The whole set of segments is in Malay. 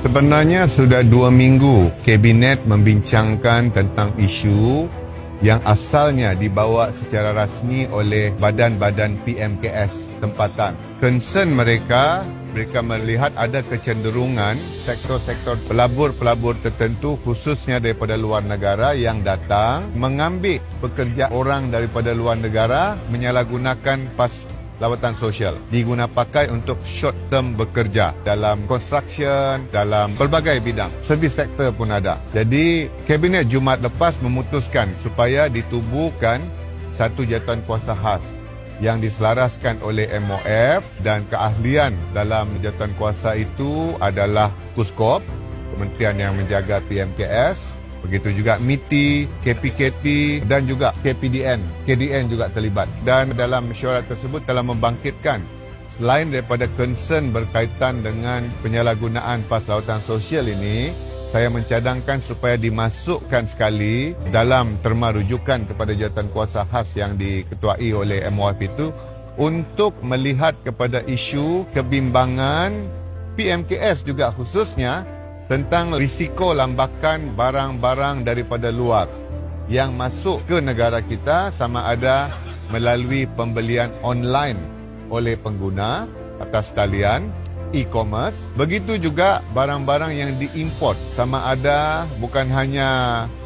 Sebenarnya sudah 2 minggu Kabinet membincangkan tentang isu yang asalnya dibawa secara rasmi oleh badan-badan PMKS tempatan. Concern mereka melihat ada kecenderungan sektor-sektor pelabur-pelabur tertentu khususnya daripada luar negara yang datang mengambil pekerja orang daripada luar negara menyalahgunakan PAS lawatan sosial, diguna pakai untuk short term bekerja dalam construction, dalam pelbagai bidang. Servis sektor pun ada. Jadi, Kabinet Jumaat lepas memutuskan supaya ditubuhkan satu jawatan kuasa khas yang diselaraskan oleh MOF dan keahlian dalam jawatan kuasa itu adalah KUSKOP, Kementerian yang menjaga PMKS, begitu juga MITI, KPKT dan juga KPDN. KDN juga terlibat. Dan dalam mesyuarat tersebut telah membangkitkan selain daripada concern berkaitan dengan penyalahgunaan PAS lawatan sosial ini, saya mencadangkan supaya dimasukkan sekali dalam terma rujukan kepada jawatan kuasa khas yang diketuai oleh MOF itu untuk melihat kepada isu kebimbangan PMKS juga khususnya tentang risiko lambakan barang-barang daripada luar yang masuk ke negara kita sama ada melalui pembelian online oleh pengguna atas talian e-commerce. Begitu juga barang-barang yang diimport sama ada bukan hanya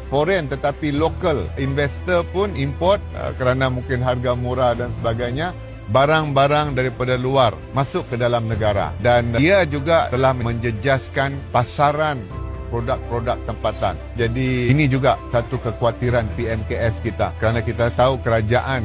foreign tetapi local investor pun import kerana mungkin harga murah dan sebagainya. Barang-barang daripada luar masuk ke dalam negara dan ia juga telah menjejaskan pasaran produk-produk tempatan. Jadi ini juga satu kekhawatiran PMKS kita kerana kita tahu kerajaan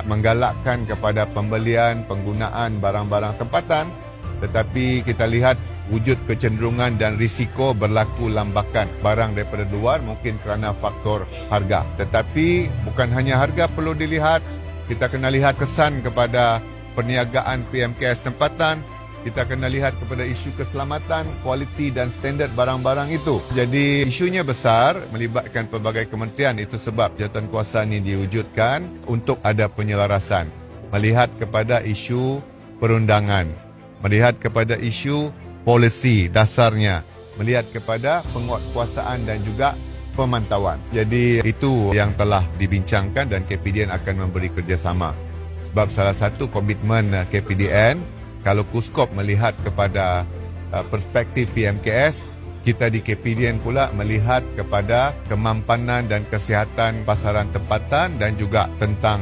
menggalakkan kepada pembelian, penggunaan barang-barang tempatan, tetapi kita lihat wujud kecenderungan dan risiko berlaku lambakan barang daripada luar mungkin kerana faktor harga. Tetapi bukan hanya harga perlu dilihat, kita kena lihat kesan kepada perniagaan PMKS tempatan. Kita kena lihat kepada isu keselamatan, kualiti dan standard barang-barang itu. Jadi isunya besar, melibatkan pelbagai kementerian. Itu sebab jawatan kuasa ini diwujudkan untuk ada penyelarasan. Melihat kepada isu perundangan, melihat kepada isu polisi dasarnya, melihat kepada penguatkuasaan dan juga pemantauan. Jadi itu yang telah dibincangkan dan KPDN akan memberi kerjasama. Sebab salah satu komitmen KPDN, kalau KUSKOP melihat kepada perspektif PMKS, kita di KPDN pula melihat kepada kemampanan dan kesihatan pasaran tempatan dan juga tentang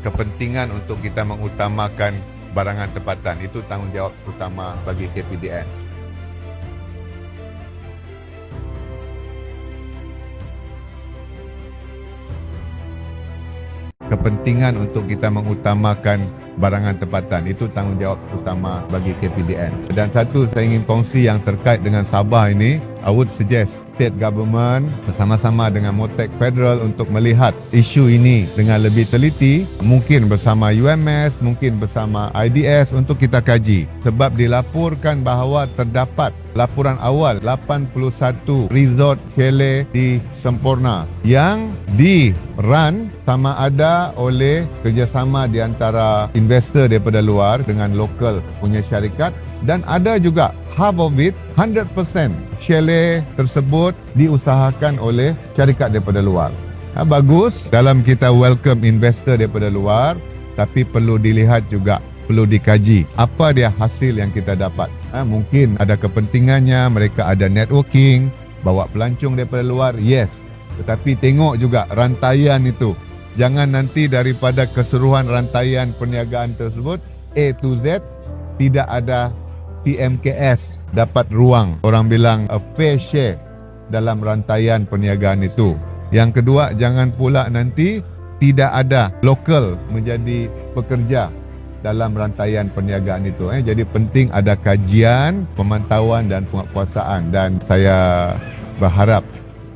kepentingan untuk kita mengutamakan barangan tempatan. Itu tanggungjawab utama bagi KPDN. Kepentingan untuk kita mengutamakan barangan tempatan itu tanggungjawab utama bagi KPDN. Dan satu saya ingin kongsi yang terkait dengan Sabah ini, I would suggest state government bersama-sama dengan MOTEK Federal untuk melihat isu ini dengan lebih teliti, mungkin bersama UMS, mungkin bersama IDS untuk kita kaji. Sebab dilaporkan bahawa terdapat laporan awal 81 resort chalet di Semporna yang di-run sama ada oleh kerjasama di antara investor daripada luar dengan lokal punya syarikat dan ada juga half of it 100% chalet tersebut diusahakan oleh syarikat daripada luar. Bagus dalam kita welcome investor daripada luar, tapi perlu dilihat juga, perlu dikaji apa dia hasil yang kita dapat. Mungkin ada kepentingannya, mereka ada networking, bawa pelancong daripada luar, yes. Tetapi tengok juga rantaian itu. Jangan nanti daripada keseluruhan rantaian perniagaan tersebut, A to Z, tidak ada PMKS dapat ruang. Orang bilang a fair share dalam rantaian perniagaan itu. Yang kedua, jangan pula nanti tidak ada lokal menjadi pekerja dalam rantaian perniagaan itu. Jadi penting ada kajian, pemantauan dan penguatkuasaan. Dan saya berharap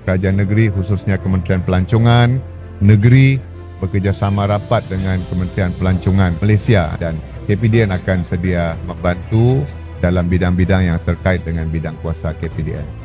kerajaan negeri khususnya Kementerian Pelancongan Negeri bekerjasama rapat dengan Kementerian Pelancongan Malaysia dan KPDN akan sedia membantu dalam bidang-bidang yang terkait dengan bidang kuasa KPDN.